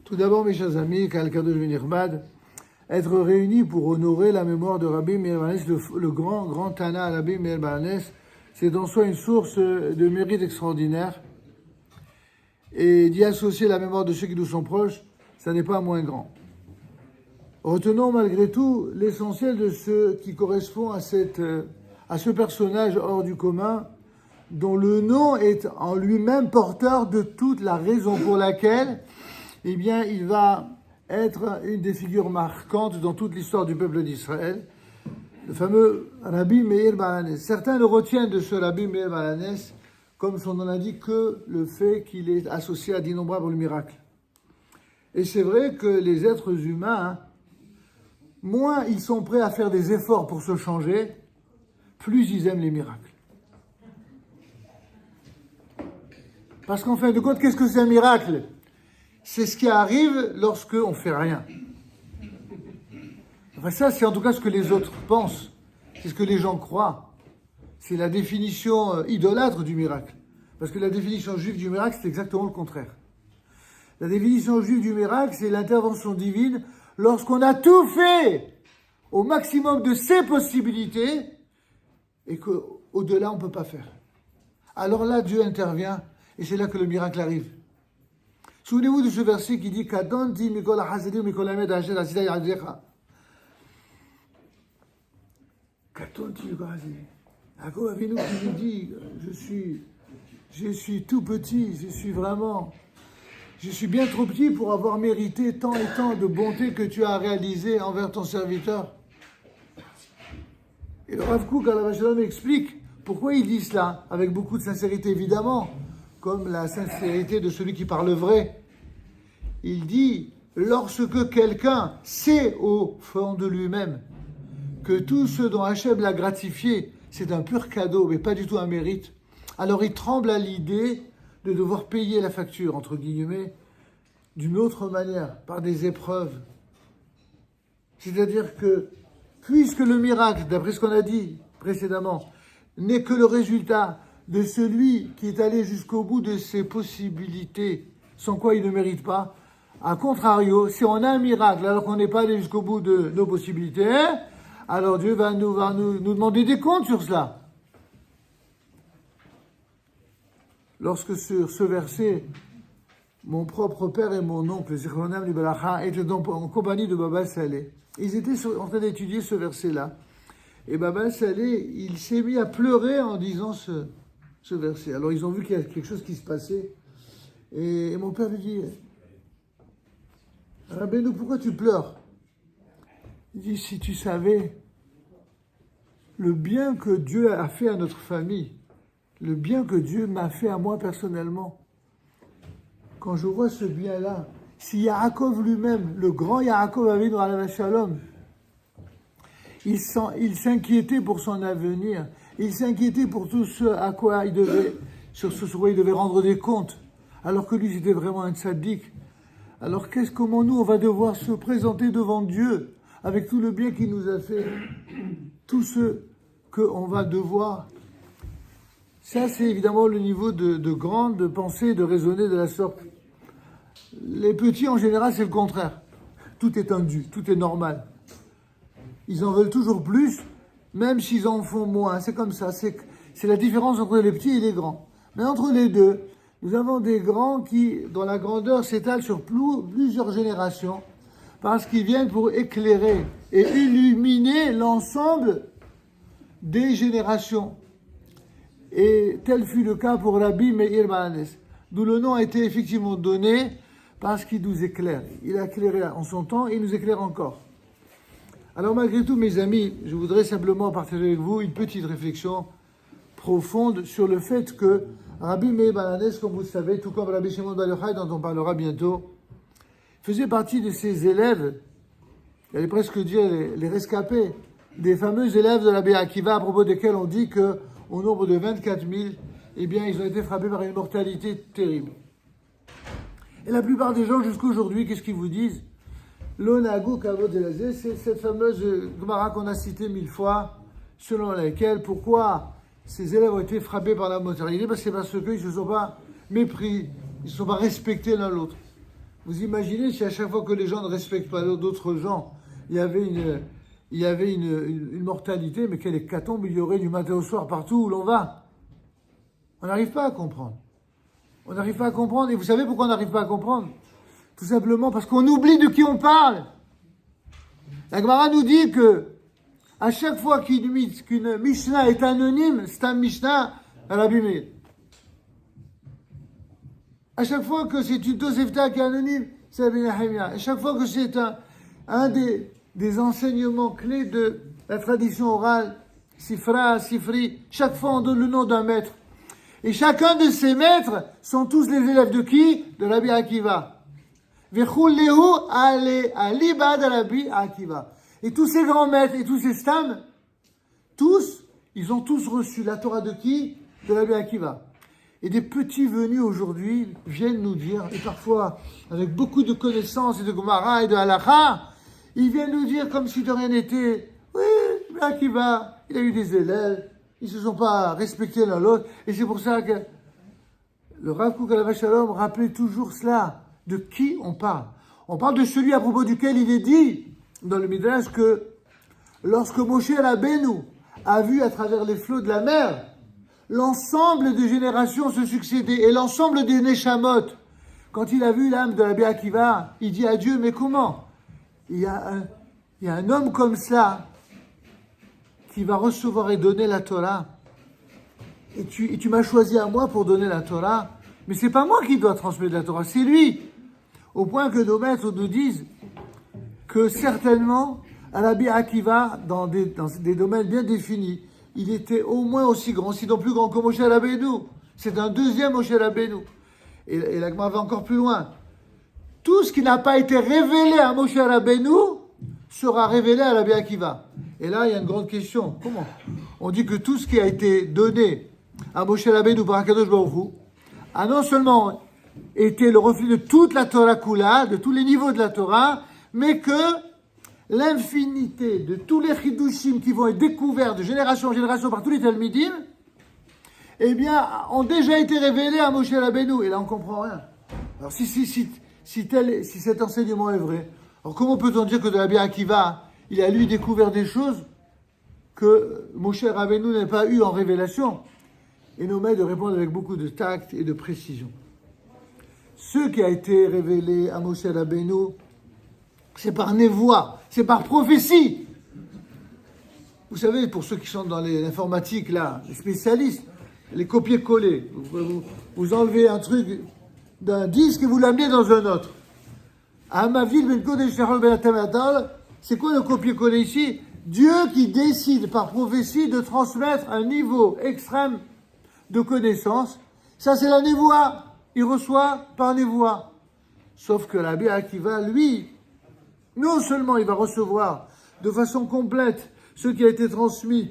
Tout d'abord, mes chers amis, Kalkadosh Benirmad, être réunis pour honorer la mémoire de Rabbi Meir Baal HaNes, le grand Tana Rabbi Meir Baal HaNes, c'est en soi une source de mérite extraordinaire. Et d'y associer la mémoire de ceux qui nous sont proches, ça n'est pas moins grand. Retenons malgré tout l'essentiel de ce qui correspond à ce personnage hors du commun, dont le nom est en lui-même porteur de toute la raison pour laquelle, eh bien, il va être une des figures marquantes dans toute l'histoire du peuple d'Israël, le fameux Rabbi Meir Baal HaNes. Certains le retiennent de ce Rabbi Meir Baal HaNes, comme son nom l'indique, que le fait qu'il est associé à d'innombrables miracles. Et c'est vrai que les êtres humains, moins ils sont prêts à faire des efforts pour se changer, plus ils aiment les miracles. Parce qu'en fin de compte, qu'est-ce que c'est un miracle ? C'est ce qui arrive lorsqu'on ne fait rien. Enfin, ça, c'est en tout cas ce que les autres pensent. C'est ce que les gens croient. C'est la définition idolâtre du miracle. Parce que la définition juive du miracle, c'est exactement le contraire. La définition juive du miracle, c'est l'intervention divine lorsqu'on a tout fait au maximum de ses possibilités et qu'au-delà, on ne peut pas faire. Alors là, Dieu intervient et c'est là que le miracle arrive. Souvenez-vous de ce verset qui dit Kadanti mikol hasadim mikol hamed asher asita yadecha. Kadanti mikol hasadim. Yaakov Avinu qui nous dit je suis tout petit, je suis bien trop petit pour avoir mérité tant et tant de bonté que tu as réalisé envers ton serviteur. Et le Rav Kook Alav Shalom explique pourquoi il dit cela, avec beaucoup de sincérité évidemment, comme la sincérité de celui qui parle vrai. Il dit, lorsque quelqu'un sait au fond de lui-même que tout ce dont Hachem l'a gratifié, c'est un pur cadeau, mais pas du tout un mérite, alors il tremble à l'idée de devoir payer la facture, entre guillemets, d'une autre manière, par des épreuves. C'est-à-dire que, puisque le miracle, d'après ce qu'on a dit précédemment, n'est que le résultat de celui qui est allé jusqu'au bout de ses possibilités, sans quoi il ne mérite pas. A contrario, si on a un miracle alors qu'on n'est pas allé jusqu'au bout de nos possibilités, alors Dieu va nous demander des comptes sur cela. Lorsque sur ce verset, mon propre père et mon oncle, Zichronam Libalacha, étaient donc en compagnie de Baba Saleh, ils étaient en train d'étudier ce verset-là. Et Baba Saleh, il s'est mis à pleurer en disant ce verset. Alors ils ont vu qu'il y a quelque chose qui se passait. Et mon père lui dit, Rabbeinu, pourquoi tu pleures ? Il dit, si tu savais le bien que Dieu a fait à notre famille, le bien que Dieu m'a fait à moi personnellement, quand je vois ce bien-là, si Yaakov lui-même, le grand Yaakov Avinu Alav Shalom, il s'inquiétait pour son avenir, il s'inquiétait pour tout ce à quoi il devait, sur quoi il devait rendre des comptes, alors que lui c'était vraiment un tzaddik. Alors comment nous on va devoir se présenter devant Dieu avec tout le bien qu'il nous a fait, tout ce qu'on va devoir. Ça c'est évidemment le niveau de grande pensée, de raisonner de la sorte. Les petits en général c'est le contraire. Tout est indu, tout est normal. Ils en veulent toujours plus, même s'ils en font moins. C'est comme ça. C'est la différence entre les petits et les grands. Mais entre les deux, nous avons des grands dont la grandeur s'étale sur plusieurs générations, parce qu'ils viennent pour éclairer et illuminer l'ensemble des générations. Et tel fut le cas pour Rabbi Meir Baal HaNes, d'où le nom a été effectivement donné, parce qu'il nous éclaire. Il a éclairé en son temps et il nous éclaire encore. Alors malgré tout, mes amis, je voudrais simplement partager avec vous une petite réflexion profonde sur le fait que Rabbi Meir Baal HaNes, comme vous le savez, tout comme Rabbi Shimon Bar Yochai, dont on parlera bientôt, faisait partie de ces élèves, j'allais presque dire les rescapés, des fameux élèves de Rabbi Akiva, à propos desquels on dit qu'au nombre de 24 000, eh bien, ils ont été frappés par une mortalité terrible. Et la plupart des gens, jusqu'à aujourd'hui, qu'est-ce qu'ils vous disent ? L'onago kavod elazé, c'est cette fameuse Gemara qu'on a citée 1000 fois, selon laquelle, pourquoi ces élèves ont été frappés par la mortalité ? C'est parce qu'ils ne se sont pas mépris, ils ne se sont pas respectés l'un l'autre. Vous imaginez si à chaque fois que les gens ne respectent pas d'autres gens, il y avait une mortalité, mais quelle hécatombe il y aurait du matin au soir partout où l'on va. On n'arrive pas à comprendre. On n'arrive pas à comprendre. Et vous savez pourquoi on n'arrive pas à comprendre? Tout simplement parce qu'on oublie de qui on parle. La Gemara nous dit que à chaque fois qu'une Mishnah est anonyme, c'est un Mishnah Rabbi Meir. À chaque fois que c'est une Tosefta qui est anonyme, c'est Rabbi Nehemia. À chaque fois que c'est un des enseignements clés de la tradition orale, Sifra, Sifri, chaque fois on donne le nom d'un maître. Et chacun de ces maîtres sont tous les élèves de qui? De Rabbi Akiva. Vechullehu alibad Rabbi Akiva. Et tous ces grands maîtres et tous ces stam, ils ont tous reçu la Torah de qui? De Rabbi Akiva. Et des petits venus aujourd'hui viennent nous dire, et parfois avec beaucoup de connaissances et de Gemara et de Halakha, ils viennent nous dire comme si de rien n'était, oui, Rabbi Akiva, il a eu des élèves, ils ne se sont pas respectés l'un l'autre, et c'est pour ça que le Rav Kook Alav Shalom rappelait toujours cela. De qui on parle? On parle de celui à propos duquel il est dit dans le Midrash que lorsque Moshe Rabbeinu a vu à travers les flots de la mer l'ensemble des générations se succéder et l'ensemble des Neshamot, quand il a vu l'âme de Rabbi Akiva, il dit à Dieu, mais comment? Il y a un homme comme cela qui va recevoir et donner la Torah. Et tu m'as choisi à moi pour donner la Torah, mais c'est pas moi qui dois transmettre la Torah, c'est lui. Au point que nos maîtres nous disent que certainement, Rabbi Akiva, dans des domaines bien définis, il était au moins aussi grand, sinon plus grand que Moshe Rabbeinu. C'est un deuxième Moshe Rabbeinu. Et la Gemara va encore plus loin. Tout ce qui n'a pas été révélé à Moshe Rabbeinu sera révélé à Rabbi Akiva. Et là, il y a une grande question. Comment? On dit que tout ce qui a été donné à Moshe Rabbeinu par Akadosh Baruch Hu a non seulement été le reflet de toute la Torah Kula, de tous les niveaux de la Torah, mais que l'infinité de tous les chidushim qui vont être découverts de génération en génération par tous les talmidim, eh bien, ont déjà été révélés à Moshe Rabbeinu. Et là, on ne comprend rien. Alors, si cet enseignement est vrai, alors comment peut-on dire que de Rabbi Akiva, il a lui découvert des choses que Moshe Rabbeinu n'a pas eu en révélation? Et nos maîtres répondent avec beaucoup de tact et de précision. Ce qui a été révélé à Moshe Rabbeinu, c'est par névoie, c'est par prophétie. Vous savez, pour ceux qui sont dans l'informatique, là, les spécialistes, les copier-coller, vous enlevez un truc d'un disque et vous l'amenez dans un autre. C'est quoi le copier-coller ici? Dieu qui décide par prophétie de transmettre un niveau extrême de connaissance. Ça, c'est la névoie. Il reçoit par névoie. Sauf que Rabbi Akiva, lui, non seulement il va recevoir de façon complète ce qui a été transmis,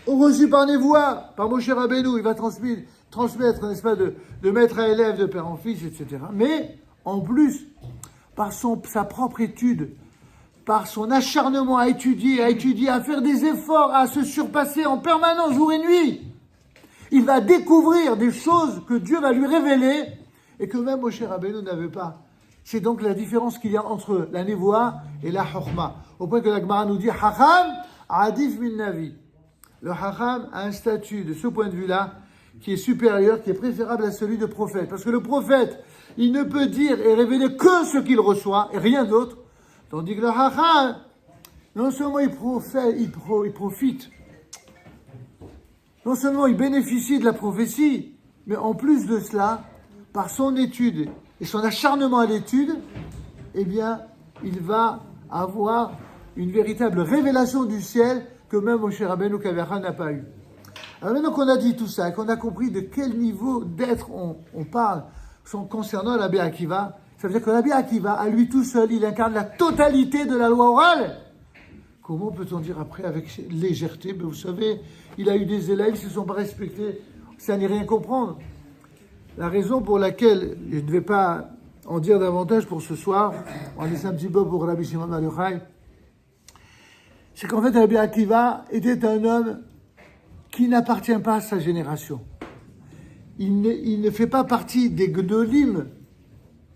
reçu par névoie, par Moshe Rabbeinu, il va transmettre, n'est-ce pas, de maître à élève, de père en fils, etc. Mais, en plus, par sa propre étude, par son acharnement à étudier, à faire des efforts, à se surpasser en permanence, jour et nuit, il va découvrir des choses que Dieu va lui révéler et que même Moshe Rabbeinu n'avait pas. C'est donc la différence qu'il y a entre la névoie et la chokhma. Au point que la Gemara nous dit « Hacham adif min navi ». Le Hacham a un statut, de ce point de vue-là, qui est supérieur, qui est préférable à celui de prophète. Parce que le prophète, il ne peut dire et révéler que ce qu'il reçoit, et rien d'autre. Tandis que le Hacham, non seulement il profite, non seulement il bénéficie de la prophétie, mais en plus de cela, par son étude et son acharnement à l'étude, eh bien, il va avoir une véritable révélation du ciel que même Moshe Rabbeinu Kaverha n'a pas eu. Alors maintenant qu'on a dit tout ça et qu'on a compris de quel niveau d'être on parle concernant Rabbi Akiva, ça veut dire que Rabbi Akiva, à lui tout seul, il incarne la totalité de la loi orale. Comment peut-on dire après avec légèreté? Ben vous savez, il a eu des élèves, ils ne se sont pas respectés. Ça n'est rien comprendre. La raison pour laquelle je ne vais pas en dire davantage pour ce soir, on laisse un petit peu pour Rabbi Shimon Bar Yochai, c'est qu'en fait Rabbi Akiva était un homme qui n'appartient pas à sa génération. Il ne fait pas partie des Gdolim,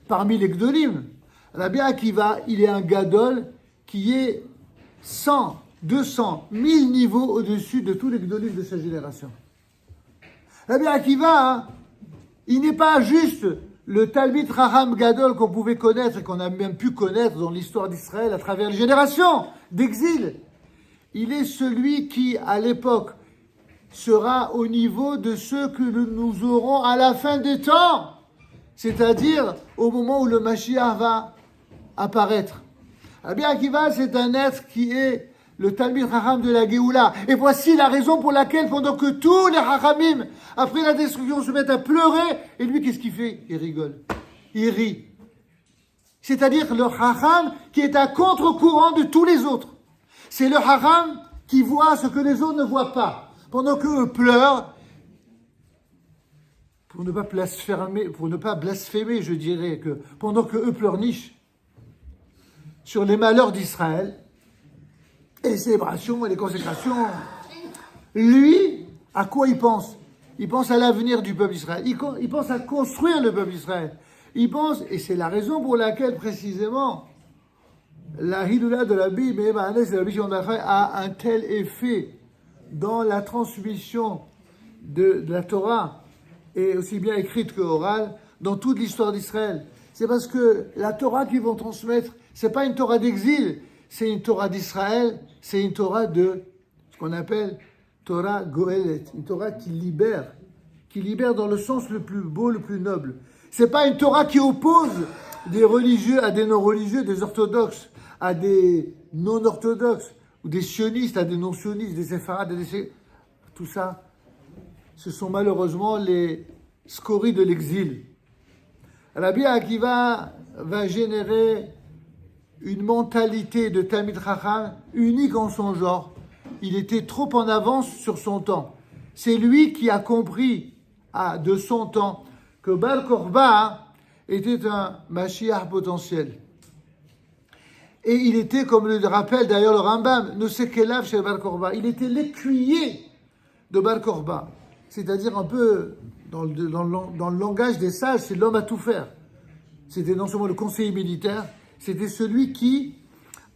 parmi les Gdolim. Rabbi Akiva, il est un gadol qui est 100, 200, 1000 niveaux au-dessus de tous les gdolim de sa génération. Rabbi Akiva, il n'est pas juste le Talmid Chacham Gadol qu'on pouvait connaître et qu'on a même pu connaître dans l'histoire d'Israël à travers les générations d'exil. Il est celui qui, à l'époque, sera au niveau de ceux que nous aurons à la fin des temps, c'est-à-dire au moment où le Mashiach va apparaître. Rabbi Akiva, c'est un être qui est le Talmid Chacham de la Géoula. Et voici la raison pour laquelle, pendant que tous les Chachamim, après la destruction, se mettent à pleurer, et lui, qu'est-ce qu'il fait? Il rigole. Il rit. C'est-à-dire le Chacham qui est à contre-courant de tous les autres. C'est le Chacham qui voit ce que les autres ne voient pas. Pendant qu'eux pleurent, pour ne pas blasphémer, je dirais que pendant qu'eux pleurnichent sur les malheurs d'Israël, et les célébrations et les consécrations, lui, à quoi il pense? Il pense à l'avenir du peuple d'Israël. Il pense à construire le peuple d'Israël. Il pense, et c'est la raison pour laquelle précisément la Hidoula de la Bible a un tel effet dans la transmission de la Torah, et aussi bien écrite que orale, dans toute l'histoire d'Israël. C'est parce que la Torah qu'ils vont transmettre, c'est pas une Torah d'exil, c'est une Torah d'Israël, c'est une Torah de ce qu'on appelle Torah Goélet, une Torah qui libère dans le sens le plus beau, le plus noble. C'est pas une Torah qui oppose des religieux à des non-religieux, des orthodoxes à des non-orthodoxes, ou des sionistes à des non-sionistes, des séfarades, tout ça, ce sont malheureusement les scories de l'exil. Rabbi Akiva va générer une mentalité de Talmid Chacham unique en son genre. Il était trop en avance sur son temps. C'est lui qui a compris de son temps que Bar Korba était un Mashiach potentiel. Et il était, comme le rappelle d'ailleurs le Rambam, Nosekelav chez Bar Korba, il était l'écuyer de Bar Korba. C'est-à-dire un peu, dans le langage des sages, c'est l'homme à tout faire. C'était non seulement le conseiller militaire, c'était celui qui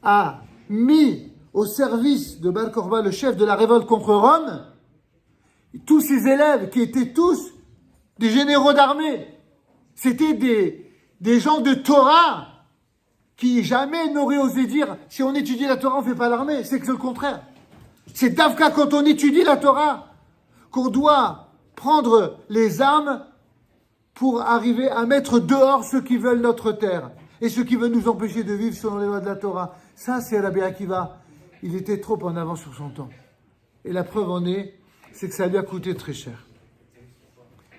a mis au service de Bar Korba, le chef de la révolte contre Rome, tous ses élèves qui étaient tous des généraux d'armée. C'était des gens de Torah qui jamais n'auraient osé dire si on étudie la Torah, on ne fait pas l'armée. C'est que c'est le contraire. C'est Davka quand on étudie la Torah qu'on doit prendre les armes pour arriver à mettre dehors ceux qui veulent notre terre et ceux qui veulent nous empêcher de vivre selon les lois de la Torah. Ça, c'est Rabbi Akiva. Il était trop en avance sur son temps. Et la preuve en est, c'est que ça lui a coûté très cher.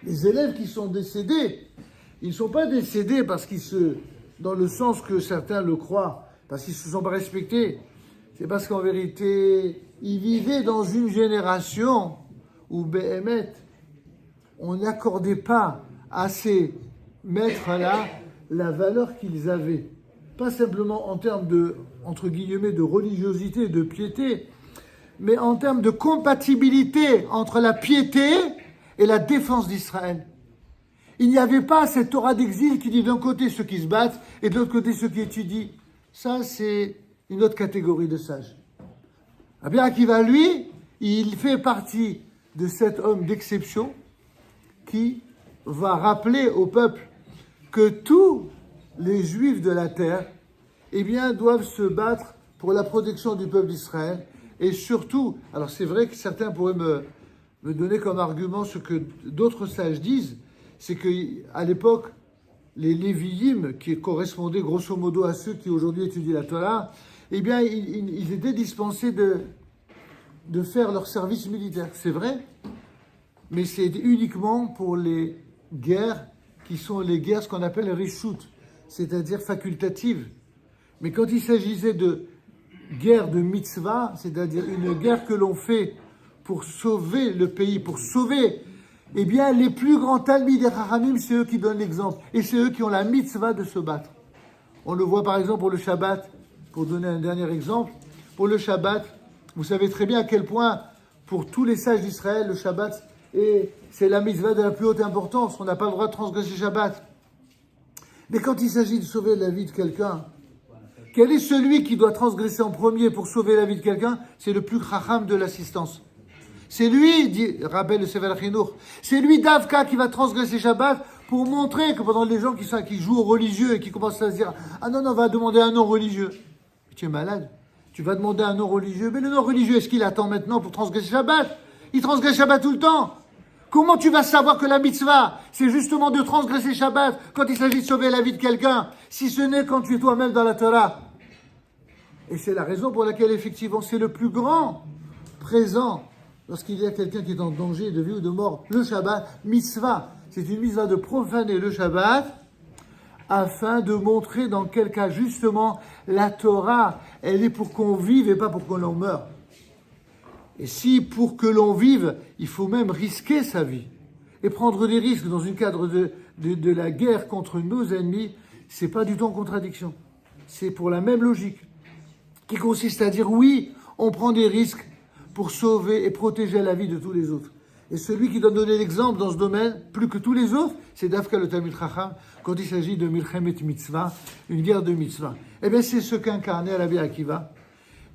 Les élèves qui sont décédés, ils ne sont pas décédés parce dans le sens que certains le croient, parce qu'ils ne se sont pas respectés. C'est parce qu'en vérité, ils vivaient dans une génération où Béhémet, on n'accordait pas à ces maîtres-là la valeur qu'ils avaient. Pas simplement en termes de, entre guillemets, de religiosité, de piété, mais en termes de compatibilité entre la piété et la défense d'Israël. Il n'y avait pas cette Torah d'exil qui dit d'un côté ceux qui se battent et de l'autre côté ceux qui étudient. Ça, c'est une autre catégorie de sages. Rabbi Akiva, lui, il fait partie de cet homme d'exception qui va rappeler au peuple que tous les Juifs de la terre, eh bien, doivent se battre pour la protection du peuple d'Israël. Et surtout, alors c'est vrai que certains pourraient me donner comme argument ce que d'autres sages disent, c'est qu'à l'époque, les Lévi'im, qui correspondaient grosso modo à ceux qui aujourd'hui étudient la Torah, eh bien, ils étaient dispensés de faire leur service militaire. C'est vrai, mais c'est uniquement pour les guerres qui sont les guerres, ce qu'on appelle rishut, c'est-à-dire facultatives. Mais quand il s'agissait de guerre de mitzvah, c'est-à-dire une guerre que l'on fait pour sauver le pays, pour sauver, eh bien, les plus grands talmidim des Chachamim, c'est eux qui donnent l'exemple. Et c'est eux qui ont la mitzvah de se battre. On le voit par exemple pour le Shabbat, pour donner un dernier exemple. Pour le Shabbat, vous savez très bien à quel point, pour tous les sages d'Israël, le Shabbat, c'est la mitzvah de la plus haute importance. On n'a pas le droit de transgresser Shabbat. Mais quand il s'agit de sauver la vie de quelqu'un, quel est celui qui doit transgresser en premier pour sauver la vie de quelqu'un? C'est le plus chacham de l'assistance. C'est lui, dit, rappelle le Sefer Chinour, c'est lui Davka qui va transgresser Shabbat pour montrer que pendant les gens qui jouent au religieux et qui commencent à se dire « Ah non, non, on va demander un non religieux. » Tu es malade. Tu vas demander un non religieux. Mais le non religieux, est-ce qu'il attend maintenant pour transgresser Shabbat? Il transgresse Shabbat tout le temps. Comment tu vas savoir que la mitzvah, c'est justement de transgresser Shabbat quand il s'agit de sauver la vie de quelqu'un, si ce n'est quand tu es toi-même dans la Torah? Et c'est la raison pour laquelle, effectivement, c'est le plus grand présent lorsqu'il y a quelqu'un qui est en danger de vie ou de mort. Le Shabbat, mitzvah, c'est une mitzvah de profaner le Shabbat afin de montrer dans quel cas, justement, la Torah, elle est pour qu'on vive et pas pour qu'on l'on meure. Et si pour que l'on vive, il faut même risquer sa vie et prendre des risques dans un cadre de la guerre contre nos ennemis, c'est pas du tout en contradiction. C'est pour la même logique qui consiste à dire oui, on prend des risques pour sauver et protéger la vie de tous les autres. Et celui qui doit donner l'exemple dans ce domaine, plus que tous les autres, c'est Dafka le Talmid Chacham, quand il s'agit de Milchemet Mitzvah, une guerre de Mitzvah. Eh bien, c'est ce qu'incarnait Rabbi Akiva.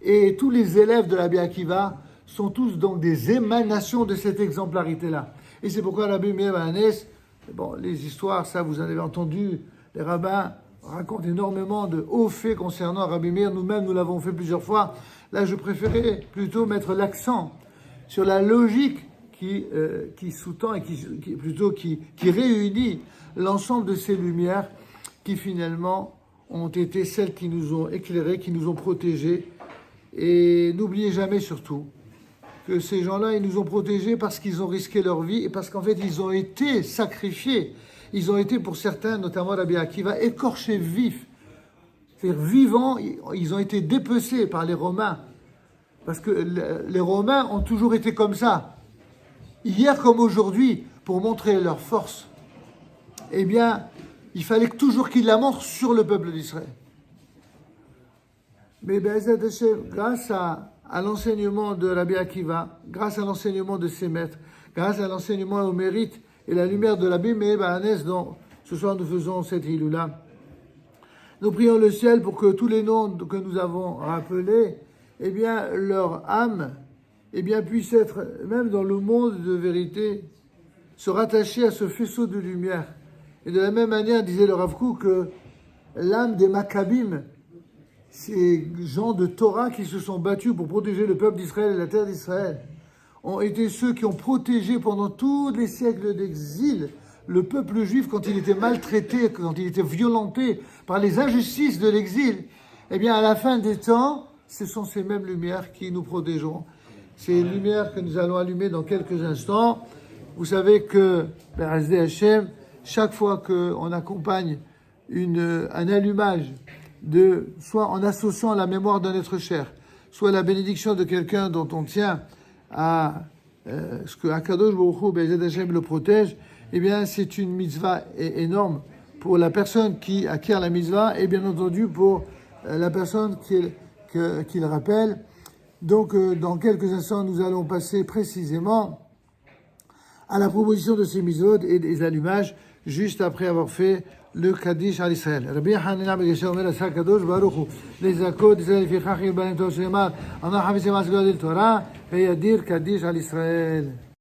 Et tous les élèves de Rabbi Akiva sont tous donc des émanations de cette exemplarité-là. Et c'est pourquoi Rabbi Meir Hanès, bon, les histoires, ça vous en avez entendu, les rabbins racontent énormément de hauts faits concernant Rabbi Meir. Nous-mêmes, nous l'avons fait plusieurs fois. Là, je préférais plutôt mettre l'accent sur la logique qui sous-tend et qui réunit l'ensemble de ces lumières qui finalement ont été celles qui nous ont éclairés, qui nous ont protégés. Et n'oubliez jamais surtout que ces gens-là, ils nous ont protégés parce qu'ils ont risqué leur vie et parce qu'en fait, ils ont été sacrifiés. Ils ont été, pour certains, notamment Rabbi Akiva, écorchés vifs. C'est-à-dire vivants, ils ont été dépecés par les Romains. Parce que les Romains ont toujours été comme ça. Hier comme aujourd'hui, pour montrer leur force, eh bien, il fallait toujours qu'ils la montrent sur le peuple d'Israël. Mais grâce à l'enseignement de Rabbi Akiva, grâce à l'enseignement de ses maîtres, grâce à l'enseignement au mérite et la lumière de Rabbi Meir Hanès, dont ce soir nous faisons cette Hiloula, nous prions le ciel pour que tous les noms que nous avons rappelés, eh bien, leur âme, eh bien, puisse être, même dans le monde de vérité, se rattacher à ce faisceau de lumière. Et de la même manière, disait le Rav Kook, que l'âme des Maccabim, ces gens de Torah qui se sont battus pour protéger le peuple d'Israël et la terre d'Israël, ont été ceux qui ont protégé pendant tous les siècles d'exil le peuple juif quand il était maltraité, quand il était violenté par les injustices de l'exil. Eh bien, à la fin des temps, ce sont ces mêmes lumières qui nous protégeront. Ces lumières que nous allons allumer dans quelques instants. Vous savez que, Be'azdé Hashem, chaque fois qu'on accompagne un allumage, soit en associant la mémoire d'un être cher, soit la bénédiction de quelqu'un dont on tient à ce que Akadosh Baruch Hu, Be'azdé Hashem, le protège, eh bien, c'est une mitzvah énorme pour la personne qui acquiert la mitzvah et bien entendu pour la personne qui le rappelle. Donc, dans quelques instants, nous allons passer précisément à la proposition de ces mitzvot et des allumages, juste après avoir fait le Kaddish à l'Israël. Rabbi Hanina Begesher Omer Asa Kadosh Baruch Hu Lezakot Israël Fichach Yirbanim Tov Shemar Anach Havisim Asgod El Torah Veyadir Kaddish à l'Israël.